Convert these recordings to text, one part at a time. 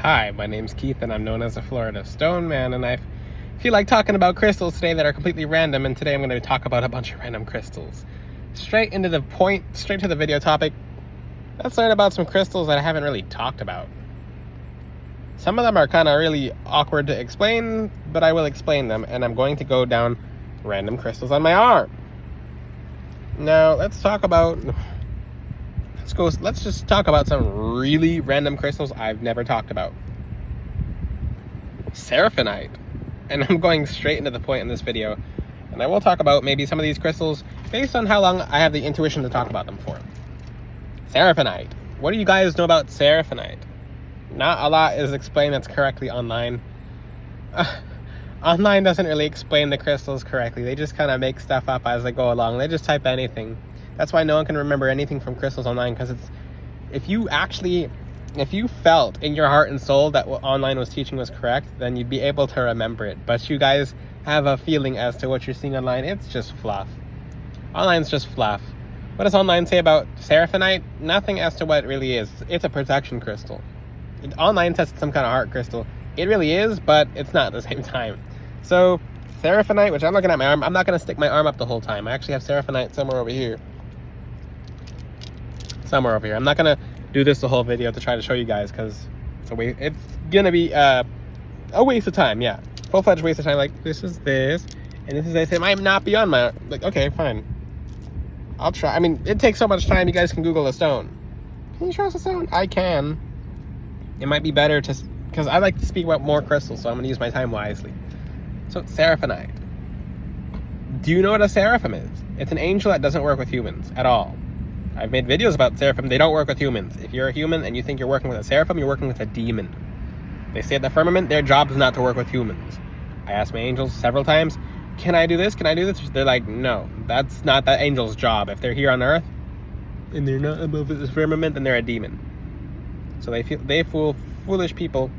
Hi, my name's Keith and I'm known as the Florida Stone Man, and I feel like talking about crystals today that are completely random, and today I'm going to talk about a bunch of random crystals. Straight into the point, straight to the video topic. Let's learn about some crystals that I haven't really talked about. Some of them are kind of really awkward to explain, but I will explain them, and I'm going to go down random crystals on my arm. Now, let's just talk about some really random crystals I've never talked about. Seraphonite. And I'm going straight into the point in this video. And I will talk about maybe some of these crystals based on how long I have the intuition to talk about them for. Seraphonite. What do you guys know about Seraphonite? Not a lot is explained that's correctly online. Online doesn't really explain the crystals correctly. They just kind of make stuff up as they go along. They just type anything. That's why no one can remember anything from crystals online, because if you felt in your heart and soul that what online was teaching was correct, then you'd be able to remember it. But you guys have a feeling as to what you're seeing online. It's just fluff. Online's just fluff. What does online say about Seraphonite? Nothing as to what it really is. It's a protection crystal. Online says it's some kind of heart crystal. It really is, but it's not at the same time. So Seraphonite, which I'm looking at my arm, I'm not going to stick my arm up the whole time. I actually have Seraphonite somewhere over here. I'm not gonna do this the whole video to try to show you guys, because it's gonna be a waste of time. Yeah, full-fledged waste of time. Like, this is this, and this is this. It might not be on my, like, okay, fine, I'll try. I mean, it takes so much time. You guys can Google a stone. Can you show us a stone? I can. It might be better because I like to speak about more crystals, so I'm gonna use my time wisely. So Seraphonite. Do you know what a seraphim is? It's an angel that doesn't work with humans at all. I've made videos about seraphim. They don't work with humans. If you're a human and you think you're working with a seraphim, you're working with a demon. They stay at the firmament. Their job is not to work with humans. I asked my angels several times, can I do this? Can I do this? They're like, no, that's not that angel's job. If they're here on Earth and they're not above the firmament, then they're a demon. So they fool foolish people.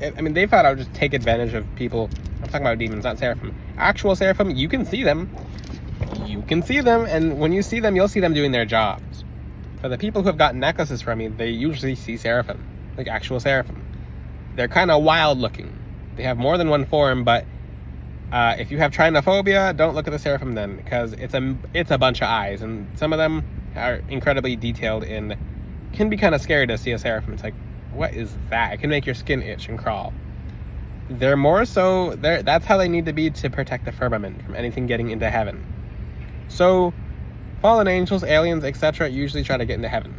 I mean, they thought I would just take advantage of people. I'm talking about demons, not seraphim. Actual seraphim, you can see them. You can see them, and when you see them, you'll see them doing their jobs. For the people who have gotten necklaces from me, they usually see seraphim, like actual seraphim. They're kind of wild looking. They have more than one form, but if you have trinophobia, don't look at the seraphim then, because it's a bunch of eyes, and some of them are incredibly detailed and can be kind of scary to see a seraphim. It's like, what is that? It can make your skin itch and crawl. They're more so, that's how they need to be to protect the firmament from anything getting into heaven. So, fallen angels, aliens, etc. usually try to get into heaven.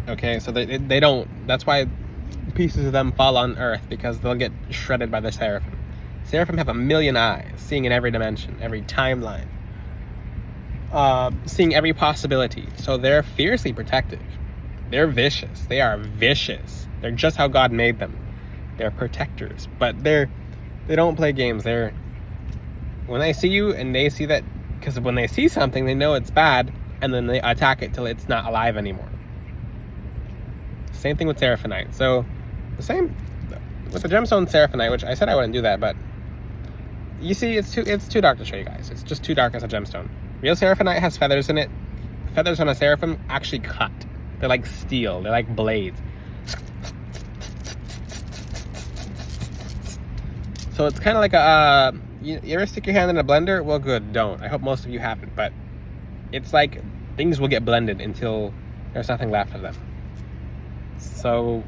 Okay, so they don't. That's why pieces of them fall on Earth, because they'll get shredded by the seraphim. Seraphim have 1,000,000 eyes, seeing in every dimension, every timeline, seeing every possibility. So they're fiercely protective. They're vicious. They are vicious. They're just how God made them. They're protectors, but they don't play games. When they see you and they see that, because when they see something, they know it's bad, and then they attack it till it's not alive anymore. Same thing with Seraphonite. So, the same with the gemstone Seraphonite, which I said I wouldn't do that, but you see, it's too dark to show you guys. It's just too dark as a gemstone. Real Seraphonite has feathers in it. The feathers on a seraphim actually cut. They're like steel. They're like blades. So it's kind of like a. You ever stick your hand in a blender? Well, good, don't. I hope most of you haven't, but it's like things will get blended until there's nothing left of them. So,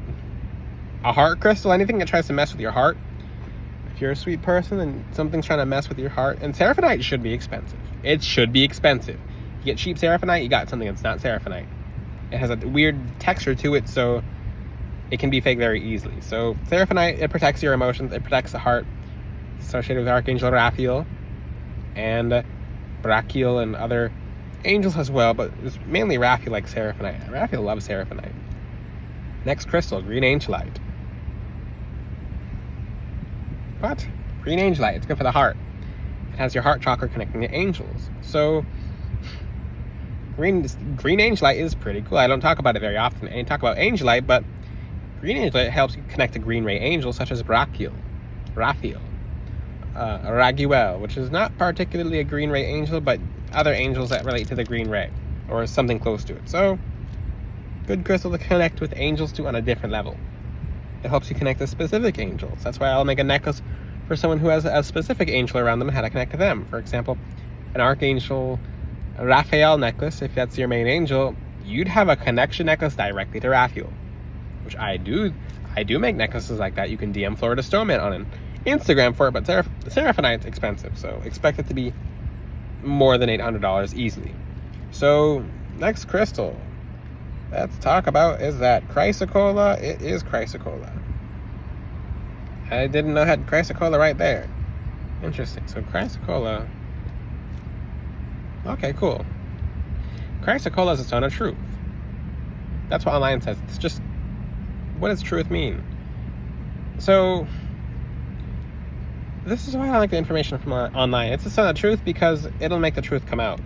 a heart crystal, anything that tries to mess with your heart, if you're a sweet person and something's trying to mess with your heart, and Seraphonite should be expensive. It should be expensive. You get cheap Seraphonite, you got something that's not Seraphonite. It has a weird texture to it, so it can be fake very easily. So, Seraphonite, it protects your emotions, it protects the heart. Associated with Archangel Raphael and Brachiel and other angels as well, but it's mainly Raphael like Seraphonite. Raphael loves Seraphonite. Next crystal, green angelite. What? Green angelite, it's good for the heart. It has your heart chakra connecting to angels. So green angelite is pretty cool. I don't talk about it very often. I talk about angelite, but green angelite helps you connect to green ray angels such as Brachiel, Raphael. Raguel, which is not particularly a green ray angel, but other angels that relate to the green ray, or something close to it. So good crystal to connect with angels to on a different level. It helps you connect to specific angels. That's why I'll make a necklace for someone who has a specific angel around them and how to connect to them. For example, an Archangel Raphael necklace, if that's your main angel, you'd have a connection necklace directly to Raphael, which I do make necklaces like that. You can DM Florida Stoneman on an Instagram for it, but Seraphonite's expensive, so expect it to be more than $800 easily. So next crystal let's talk about is that Chrysocolla. It is Chrysocolla. I didn't know I had Chrysocolla right there. Interesting. So Chrysocolla. Okay, cool. Chrysocolla is a stone of truth. That's what online says. It's just, what does truth mean? So this is why I like the information from online. It's a stone of truth because it'll make the truth come out.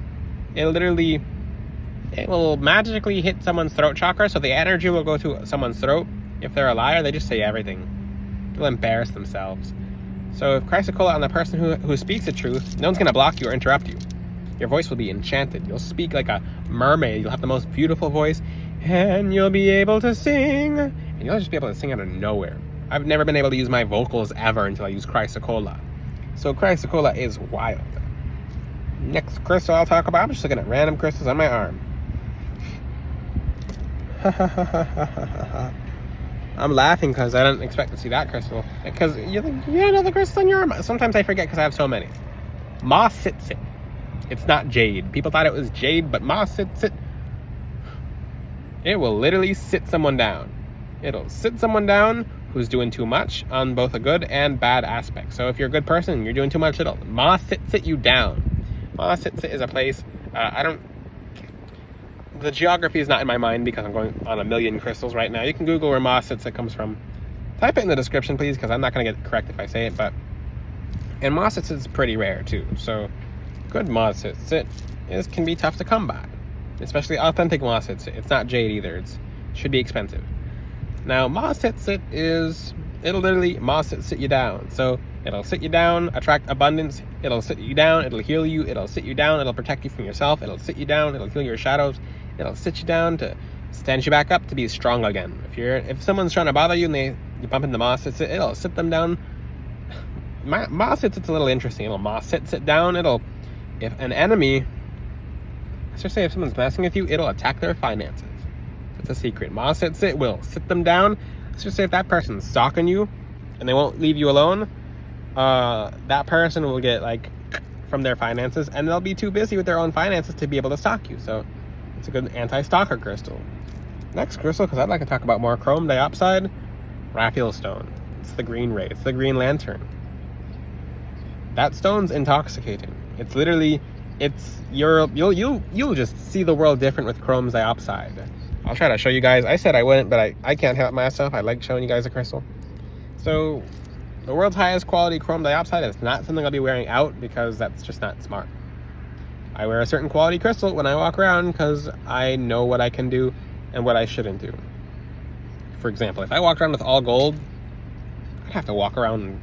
It will magically hit someone's throat chakra, so the energy will go to someone's throat. If they're a liar, they just say everything. They'll embarrass themselves. So if Chrysocolla on the person who speaks the truth, no one's going to block you or interrupt you. Your voice will be enchanted. You'll speak like a mermaid. You'll have the most beautiful voice, and you'll be able to sing. And you'll just be able to sing out of nowhere. I've never been able to use my vocals ever until I use Chrysocolla. So Chrysocolla is wild. Next crystal I'll talk about, I'm just looking at random crystals on my arm. I'm laughing because I didn't expect to see that crystal. Because you think, you know the crystal on your arm. Sometimes I forget because I have so many. Ma Sitsit. It's not jade. People thought it was jade, but Ma Sitsit. It will literally sit someone down. It'll sit someone down who's doing too much on both a good and bad aspect. So if you're a good person and you're doing too much, it'll Ma Sitsit you down. Ma Sitsit is a place, the geography is not in my mind because I'm going on a million crystals right now. You can Google where Ma Sitsit comes from. Type it in the description, please, because I'm not going to get it correct if I say it. And Ma Sitsit is pretty rare, too. So good Ma Sitsit can be tough to come by. Especially authentic Ma Sitsit. It's not jade either. It should be expensive. Now, Ma Sitsit it'll literally Ma Sitsit you down. So it'll sit you down, attract abundance. It'll sit you down, it'll heal you. It'll sit you down, it'll protect you from yourself. It'll sit you down, it'll heal your shadows. It'll sit you down to stand you back up to be strong again. If someone's trying to bother you and you bump into Ma Sitsit, it'll sit them down. Ma Sitsit's a little interesting. It'll Ma sit down. If an enemy, let's just say if someone's messing with you, it'll attack their finances. That's a secret. Ma Sitsit will sit them down. Let's just say if that person's stalking you and they won't leave you alone, that person will get from their finances, and they'll be too busy with their own finances to be able to stalk you. So it's a good anti-stalker crystal. Next crystal, because I'd like to talk about more chrome diopside, Raphael stone. It's the green ray. It's the green lantern. That stone's intoxicating. It's literally, you'll just see the world different with chrome diopside. I'll try to show you guys. I said I wouldn't, but I can't help myself. I like showing you guys a crystal. So the world's highest quality chrome diopside is not something I'll be wearing out because that's just not smart. I wear a certain quality crystal when I walk around because I know what I can do and what I shouldn't do. For example, if I walked around with all gold, I'd have to walk around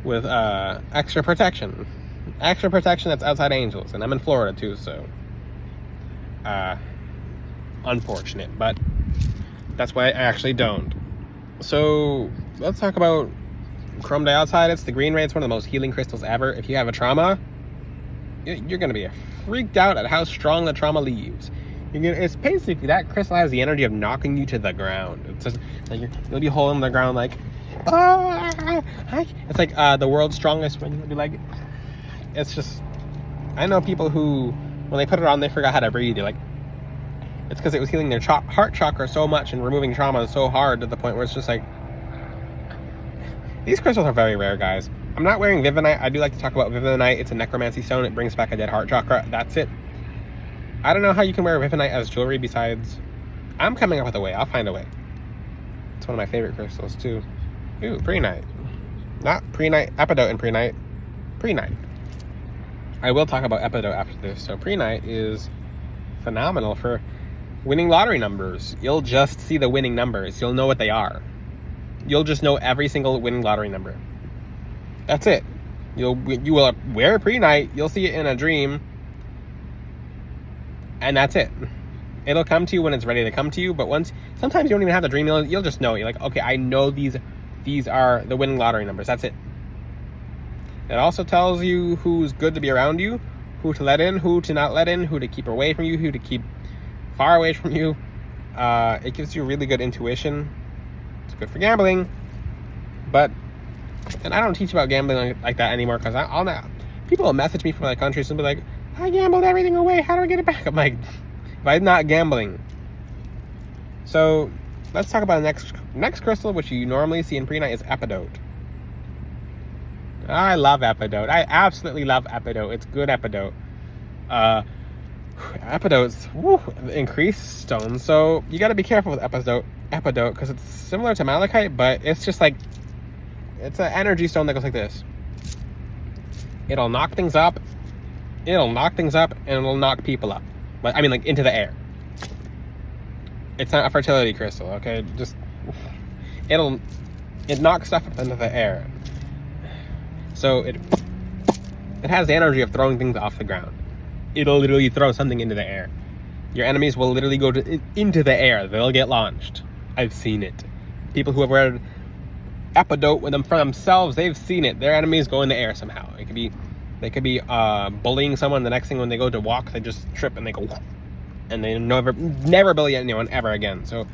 with extra protection. Extra protection that's outside angels. And I'm in Florida too, so unfortunate. But that's why I actually don't. So let's talk about chrome diopside. It's the green ray. It's one of the most healing crystals ever. If you have a trauma, you're going to be freaked out at how strong the trauma leaves. It's basically, that crystal has the energy of knocking you to the ground. It's just like you'll be holding the ground like, it's like the world's strongest when you'll be like, it's just, I know people who, when they put it on, they forgot how to breathe. You're like, it's because it was healing their heart chakra so much and removing trauma so hard to the point where it's just like, these crystals are very rare, guys. I'm not wearing Vivinite. I do like to talk about Vivinite. It's a necromancy stone. It brings back a dead heart chakra. That's it. I don't know how you can wear Vivinite as jewelry besides, I'm coming up with a way. I'll find a way. It's one of my favorite crystals too. Ooh, Prehnite. Not Prehnite, Epidote and Prehnite. Prehnite. I will talk about Epidote after this. So Prehnite is phenomenal for winning lottery numbers. You'll just see the winning numbers. You'll know what they are. You'll just know every single winning lottery number. That's it. You will wear Prehnite. You'll see it in a dream. And that's it. It'll come to you when it's ready to come to you, but sometimes you don't even have the dream, you'll just know. You're like, okay, I know these are the winning lottery numbers. That's it. It also tells you who's good to be around you, who to let in, who to not let in, who to keep away from you, who to keep far away from you. It gives you really good intuition. It's good for gambling, and I don't teach about gambling like that anymore, because I'll not. People will message me from other countries and be like, I gambled everything away, how do I get it back? I'm like, if I'm not gambling. So let's talk about the next crystal, which you normally see in pre-night, is Epidote. I love Epidote. I absolutely love Epidote. It's good Epidote. Epidote's increased stone, so you got to be careful with Epidote because it's similar to Malachite, but it's just like, it's an energy stone that goes like this. It'll knock things up, and it'll knock people up. But I mean, like, into the air. It's not a fertility crystal, okay? It knocks stuff up into the air. So it has the energy of throwing things off the ground. It'll literally throw something into the air. Your enemies will literally go into the air. They'll get launched. I've seen it. People who have read Epidote with them for themselves, they've seen it. Their enemies go in the air somehow. They could be bullying someone. The next thing, when they go to walk, they just trip and they go, and they never bully anyone ever again. So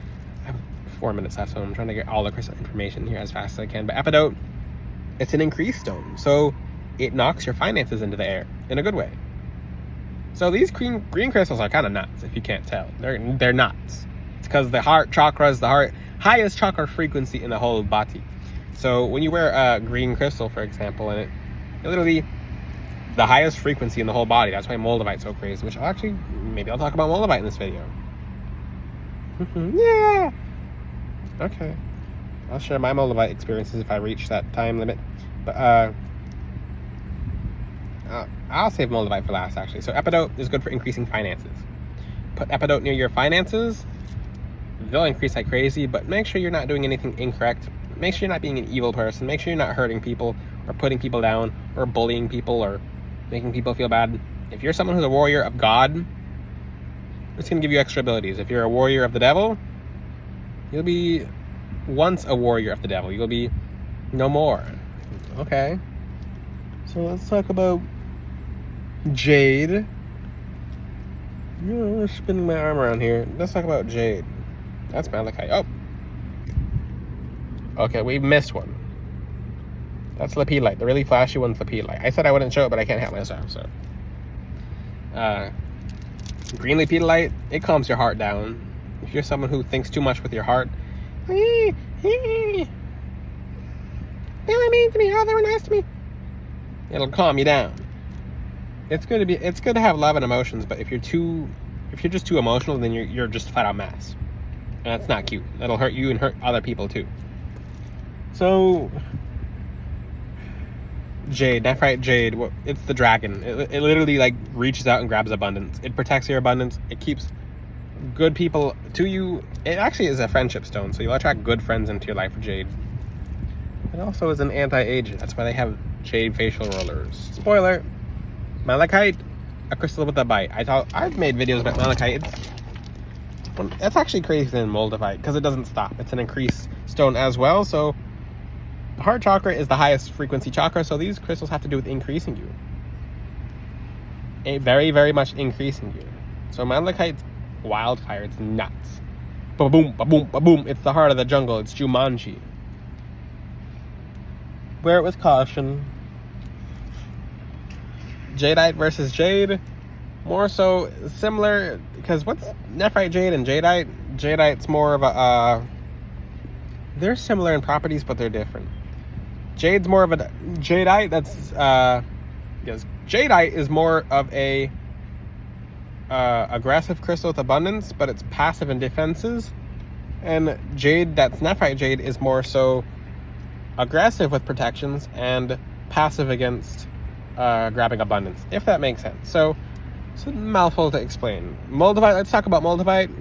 I have 4 minutes left, so I'm trying to get all the crystal information here as fast as I can. But Epidote, it's an increased stone, so it knocks your finances into the air in a good way. So these green crystals are kind of nuts, if you can't tell. They're nuts. It's because the heart chakra is the highest chakra frequency in the whole body. So when you wear a green crystal, for example, and it literally the highest frequency in the whole body. That's why Moldavite's so crazy, which maybe I'll talk about Moldavite in this video. Yeah! Okay. I'll share my Moldavite experiences if I reach that time limit. But I'll save Moldavite for last, actually. So Epidote is good for increasing finances. Put Epidote near your finances. They'll increase like crazy, but make sure you're not doing anything incorrect. Make sure you're not being an evil person. Make sure you're not hurting people or putting people down or bullying people or making people feel bad. If you're someone who's a warrior of God, it's going to give you extra abilities. If you're a warrior of the devil, you'll be once a warrior of the devil. You'll be no more. Okay. So let's talk about Jade. Spinning my arm around here. Let's talk about Jade. That's Malachite. Oh. Okay, we missed one. That's Lepidolite. The really flashy one's Lepidolite. I said I wouldn't show it, but I can't help myself, so. Green Lepidolite, it calms your heart down. If you're someone who thinks too much with your heart, they were mean to me, oh, they were nice to me. It'll calm you down. It's good to have love and emotions, but if you're just too emotional, then you're just flat out mass. And that's not cute. That'll hurt you and hurt other people too. So Jade, Nephrite Jade, it's the dragon. It literally like reaches out and grabs abundance. It protects your abundance. It keeps good people to you. It actually is a friendship stone, so you'll attract good friends into your life with Jade. It also is an anti-aging. That's why they have Jade facial rollers. Spoiler, Malachite, a crystal with a bite. I've made videos about Malachite. It's actually crazier than Moldavite because it doesn't stop. It's an increased stone as well, so the heart chakra is the highest frequency chakra, so these crystals have to do with increasing you. Very, very much increasing you. So Malachite's wildfire, it's nuts. Ba-boom, ba-boom, ba-boom. It's the heart of the jungle. It's Jumanji. Wear it with caution. Jadeite versus Jade. More so similar, because what's Nephrite Jade and Jadeite? Jadeite's more of a... they're similar in properties, but they're different. Jade's more of a... Jadeite, yes, Jadeite is more of a aggressive crystal with abundance, but it's passive in defenses. And Jade, that's Nephrite Jade, is more so aggressive with protections and passive against grabbing abundance, if that makes sense. So it's a mouthful to explain. Moldavite, let's talk about Moldavite.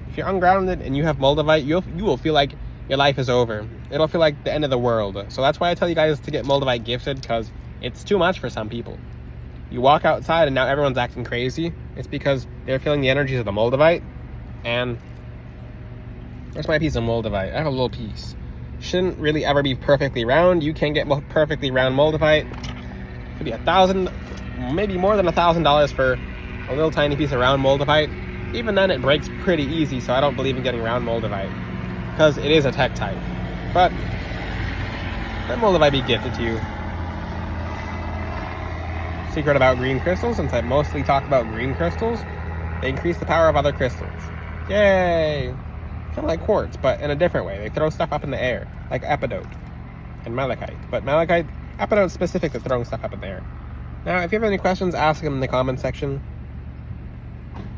If you're ungrounded and you have Moldavite, you will feel like your life is over. It'll feel like the end of the world. So that's why I tell you guys to get Moldavite gifted, because it's too much for some people. You walk outside and now everyone's acting crazy. It's because They're feeling the energies of the Moldavite. And where's my piece of Moldavite? I have a little piece. Shouldn't really ever be perfectly round. You can get perfectly round Moldavite. Could be $1,000, maybe more than $1,000 for a little tiny piece of round Moldavite. Even then, it breaks pretty easy, so I don't believe in getting round Moldavite because it is a Tektite. But let Moldavite be gifted to you. Secret about green crystals, since I mostly talk about green crystals, they increase the power of other crystals. Yay! Kind of like quartz, but in a different way. They throw stuff up in the air, like epidote and malachite. But malachite, epidote's specific to throwing stuff up in the air. Now, if you have any questions, ask them in the comment section.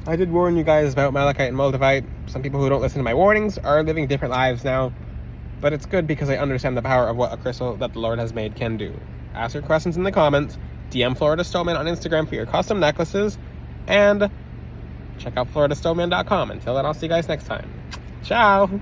I did warn you guys about malachite and moldavite. Some people who don't listen to my warnings are living different lives now. But it's good because I understand the power of what a crystal that the Lord has made can do. Ask your questions in the comments. DM Florida Stoneman on Instagram for your custom necklaces. And check out FloridaStoneman.com. Until then, I'll see you guys next time. Ciao!